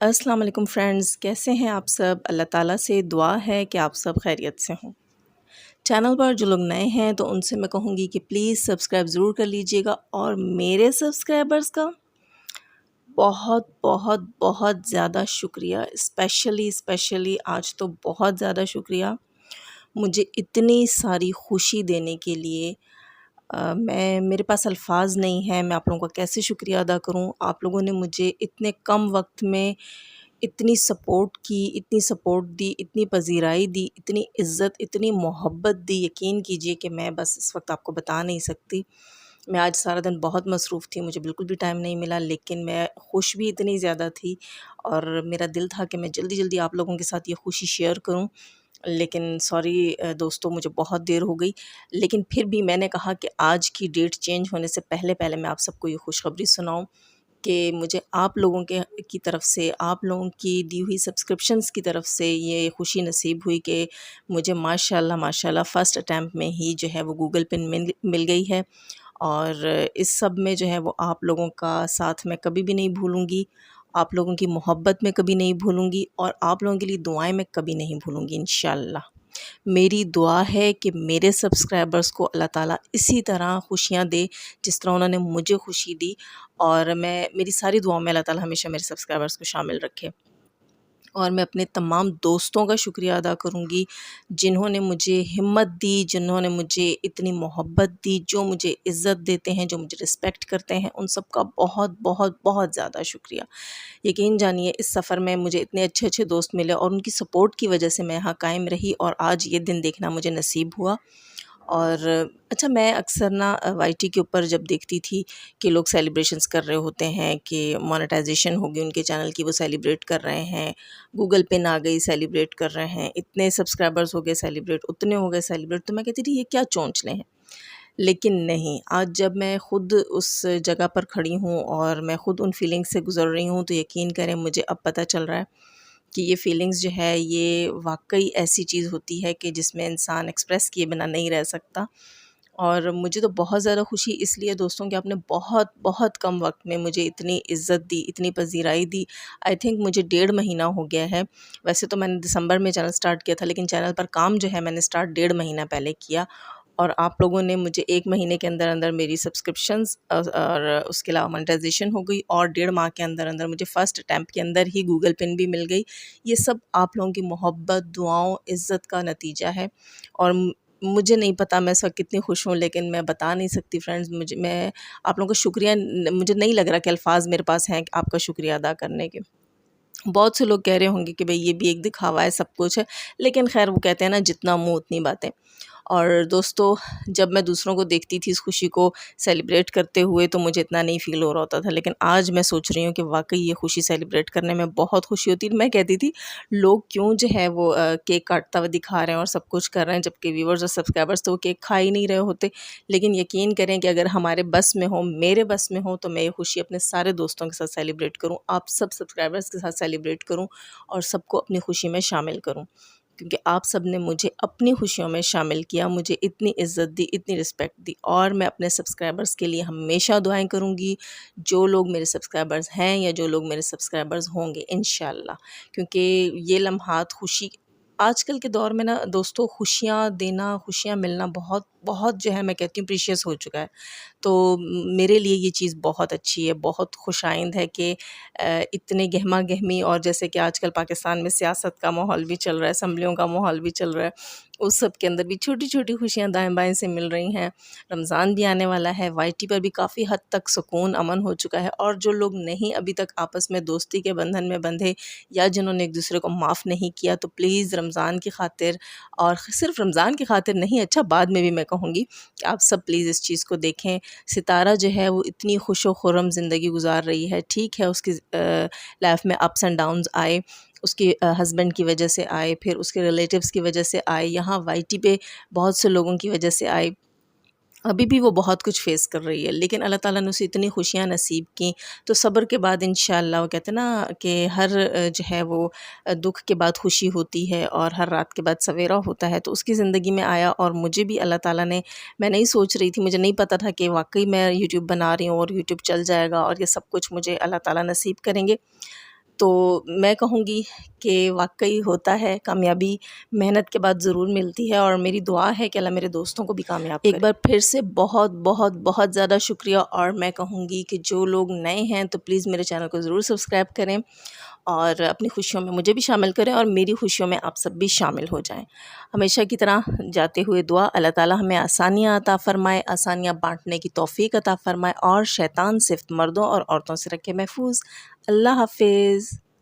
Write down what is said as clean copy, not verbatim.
السلام علیکم فرینڈز، کیسے ہیں آپ سب؟ اللہ تعالیٰ سے دعا ہے کہ آپ سب خیریت سے ہوں۔ چینل پر جو لوگ نئے ہیں تو ان سے میں کہوں گی کہ پلیز سبسکرائب ضرور کر لیجئے گا، اور میرے سبسکرائبرز کا بہت بہت بہت زیادہ شکریہ، اسپیشلی آج تو بہت زیادہ شکریہ مجھے اتنی ساری خوشی دینے کے لیے۔ میرے پاس الفاظ نہیں ہیں، میں آپ لوگوں کا کیسے شکریہ ادا کروں۔ آپ لوگوں نے مجھے اتنے کم وقت میں اتنی سپورٹ کی، اتنی سپورٹ دی، اتنی پذیرائی دی، اتنی عزت، اتنی محبت دی، یقین کیجئے کہ میں بس اس وقت آپ کو بتا نہیں سکتی۔ میں آج سارا دن بہت مصروف تھی، مجھے بالکل بھی ٹائم نہیں ملا، لیکن میں خوش بھی اتنی زیادہ تھی، اور میرا دل تھا کہ میں جلدی جلدی آپ لوگوں کے ساتھ یہ خوشی شیئر کروں، لیکن سوری دوستو، مجھے بہت دیر ہو گئی۔ لیکن پھر بھی میں نے کہا کہ آج کی ڈیٹ چینج ہونے سے پہلے میں آپ سب کو یہ خوشخبری سناؤں کہ مجھے آپ لوگوں کی طرف سے، آپ لوگوں کی دی ہوئی سبسکرپشنز کی طرف سے یہ خوشی نصیب ہوئی کہ مجھے ماشاءاللہ فرسٹ اٹیمپٹ میں ہی جو ہے وہ گوگل پن مل گئی ہے، اور اس سب میں جو ہے وہ آپ لوگوں کا ساتھ میں کبھی بھی نہیں بھولوں گی، آپ لوگوں کی محبت میں کبھی نہیں بھولوں گی، اور آپ لوگوں کے لیے دعائیں میں کبھی نہیں بھولوں گی انشاءاللہ۔ میری دعا ہے کہ میرے سبسکرائبرز کو اللہ تعالیٰ اسی طرح خوشیاں دے جس طرح انہوں نے مجھے خوشی دی، اور میری ساری دعاؤں میں اللہ تعالیٰ ہمیشہ میرے سبسکرائبرز کو شامل رکھے۔ اور میں اپنے تمام دوستوں کا شکریہ ادا کروں گی جنہوں نے مجھے ہمت دی، جنہوں نے مجھے اتنی محبت دی، جو مجھے عزت دیتے ہیں، جو مجھے رسپیکٹ کرتے ہیں، ان سب کا بہت بہت بہت زیادہ شکریہ۔ یقین جانیے اس سفر میں مجھے اتنے اچھے اچھے دوست ملے، اور ان کی سپورٹ کی وجہ سے میں یہاں قائم رہی، اور آج یہ دن دیکھنا مجھے نصیب ہوا۔ اور اچھا، میں اکثر نا وائی ٹی کے اوپر جب دیکھتی تھی کہ لوگ سیلیبریشنز کر رہے ہوتے ہیں کہ مونیٹائزیشن ہوگی ان کے چینل کی، وہ سیلیبریٹ کر رہے ہیں، گوگل پن آ گئی سیلیبریٹ کر رہے ہیں، اتنے سبسکرائبرز ہو گئے سیلیبریٹ، اتنے ہو گئے سیلیبریٹ، تو میں کہتی تھی یہ کیا چونچلے ہیں۔ لیکن نہیں، آج جب میں خود اس جگہ پر کھڑی ہوں اور میں خود ان فیلنگز سے گزر رہی ہوں، تو یقین کریں مجھے اب پتہ چل رہا ہے کہ یہ فیلنگز جو ہے یہ واقعی ایسی چیز ہوتی ہے کہ جس میں انسان ایکسپریس کیے بنا نہیں رہ سکتا۔ اور مجھے تو بہت زیادہ خوشی اس لیے دوستوں کہ آپ نے بہت بہت کم وقت میں مجھے اتنی عزت دی، اتنی پذیرائی دی۔ آئی تھنک مجھے 1.5 مہینہ ہو گیا ہے، ویسے تو میں نے دسمبر میں چینل سٹارٹ کیا تھا، لیکن چینل پر کام جو ہے میں نے سٹارٹ 1.5 مہینہ پہلے کیا، اور آپ لوگوں نے مجھے 1 مہینے کے اندر اندر میری سبسکرپشنز اور اس کے علاوہ مونیٹائزیشن ہو گئی، اور 1.5 ماہ کے اندر اندر مجھے فرسٹ اٹیمپٹ کے اندر ہی گوگل پن بھی مل گئی۔ یہ سب آپ لوگوں کی محبت، دعاؤں، عزت کا نتیجہ ہے، اور مجھے نہیں پتہ میں اس وقت کتنی خوش ہوں، لیکن میں بتا نہیں سکتی فرینڈز۔ میں آپ لوگوں کا شکریہ، مجھے نہیں لگ رہا کہ الفاظ میرے پاس ہیں آپ کا شکریہ ادا کرنے کے۔ بہت سے لوگ کہہ رہے ہوں گے کہ بھئی یہ بھی ایک دکھاوا ہے، سب کچھ ہے، لیکن خیر وہ کہتے ہیں نا جتنا منہ اتنی باتیں۔ اور دوستو، جب میں دوسروں کو دیکھتی تھی اس خوشی کو سیلیبریٹ کرتے ہوئے تو مجھے اتنا نہیں فیل ہو رہا ہوتا تھا، لیکن آج میں سوچ رہی ہوں کہ واقعی یہ خوشی سیلیبریٹ کرنے میں بہت خوشی ہوتی ہے۔ میں کہتی تھی لوگ کیوں جو ہے وہ کیک کاٹتا ہوا دکھا رہے ہیں اور سب کچھ کر رہے ہیں، جبکہ ویورز اور سبسکرائبرز تو وہ کیک کھا ہی نہیں رہے ہوتے۔ لیکن یقین کریں کہ اگر ہمارے بس میں ہو، میرے بس میں ہو، تو میں یہ خوشی اپنے سارے دوستوں کے ساتھ سیلیبریٹ کروں، آپ سب سبسکرائبرز کے ساتھ سیلیبریٹ کروں، اور سب کو اپنی خوشی میں شامل کروں، کیونکہ آپ سب نے مجھے اپنی خوشیوں میں شامل کیا، مجھے اتنی عزت دی، اتنی رسپیکٹ دی، اور میں اپنے سبسکرائبرز کے لیے ہمیشہ دعائیں کروں گی، جو لوگ میرے سبسکرائبرز ہیں یا جو لوگ میرے سبسکرائبرز ہوں گے انشاءاللہ، کیونکہ یہ لمحات خوشی آج کل کے دور میں نا دوستو، خوشیاں دینا، خوشیاں ملنا بہت بہت جو ہے میں کہتی ہوں پریشیس ہو چکا ہے۔ تو میرے لیے یہ چیز بہت اچھی ہے، بہت خوش آئند ہے کہ اتنے گہما گہمی، اور جیسے کہ آج کل پاکستان میں سیاست کا ماحول بھی چل رہا ہے، اسمبلیوں کا ماحول بھی چل رہا ہے، اس سب کے اندر بھی چھوٹی چھوٹی خوشیاں دائیں بائیں سے مل رہی ہیں۔ رمضان بھی آنے والا ہے، وائی ٹی پر بھی کافی حد تک سکون، امن ہو چکا ہے، اور جو لوگ نہیں ابھی تک آپس میں دوستی کے بندھن میں بندھے، یا جنہوں نے ایک دوسرے کو معاف نہیں کیا، تو پلیز رمضان کی خاطر، اور صرف رمضان کی خاطر نہیں، اچھا بعد میں بھی میں کہوں گی کہ آپ سب پلیز اس چیز کو دیکھیں۔ ستارہ جو ہے وہ اتنی خوش و خرم زندگی گزار رہی ہے، ٹھیک ہے اس کی لائف میں اپس اینڈ ڈاؤنز آئے، اس کے ہسبینڈ کی وجہ سے آئے، پھر اس کے ریلیٹیوز کی وجہ سے آئے، یہاں وائی ٹی پہ بہت سے لوگوں کی وجہ سے آئے، ابھی بھی وہ بہت کچھ فیس کر رہی ہے، لیکن اللہ تعالیٰ نے اسے اتنی خوشیاں نصیب کیں، تو صبر کے بعد انشاءاللہ، وہ کہتے ہیں نا کہ ہر جو ہے وہ دکھ کے بعد خوشی ہوتی ہے، اور ہر رات کے بعد سویرا ہوتا ہے، تو اس کی زندگی میں آیا، اور مجھے بھی اللہ تعالیٰ نے، میں نہیں سوچ رہی تھی، مجھے نہیں پتہ تھا کہ واقعی میں یوٹیوب بنا رہی ہوں اور یوٹیوب چل جائے گا، اور یہ سب کچھ مجھے اللہ تعالیٰ نصیب کریں گے۔ تو میں کہوں گی کہ واقعی ہوتا ہے، کامیابی محنت کے بعد ضرور ملتی ہے، اور میری دعا ہے کہ اللہ میرے دوستوں کو بھی کامیاب کرے۔ ایک بار پھر سے بہت بہت بہت زیادہ شکریہ، اور میں کہوں گی کہ جو لوگ نئے ہیں تو پلیز میرے چینل کو ضرور سبسکرائب کریں، اور اپنی خوشیوں میں مجھے بھی شامل کریں، اور میری خوشیوں میں آپ سب بھی شامل ہو جائیں۔ ہمیشہ کی طرح جاتے ہوئے دعا، اللہ تعالیٰ ہمیں آسانیاں عطا فرمائے، آسانیاں بانٹنے کی توفیق عطا فرمائے، اور شیطان صرف مردوں اور عورتوں سے رکھے محفوظ۔ اللہ حافظ۔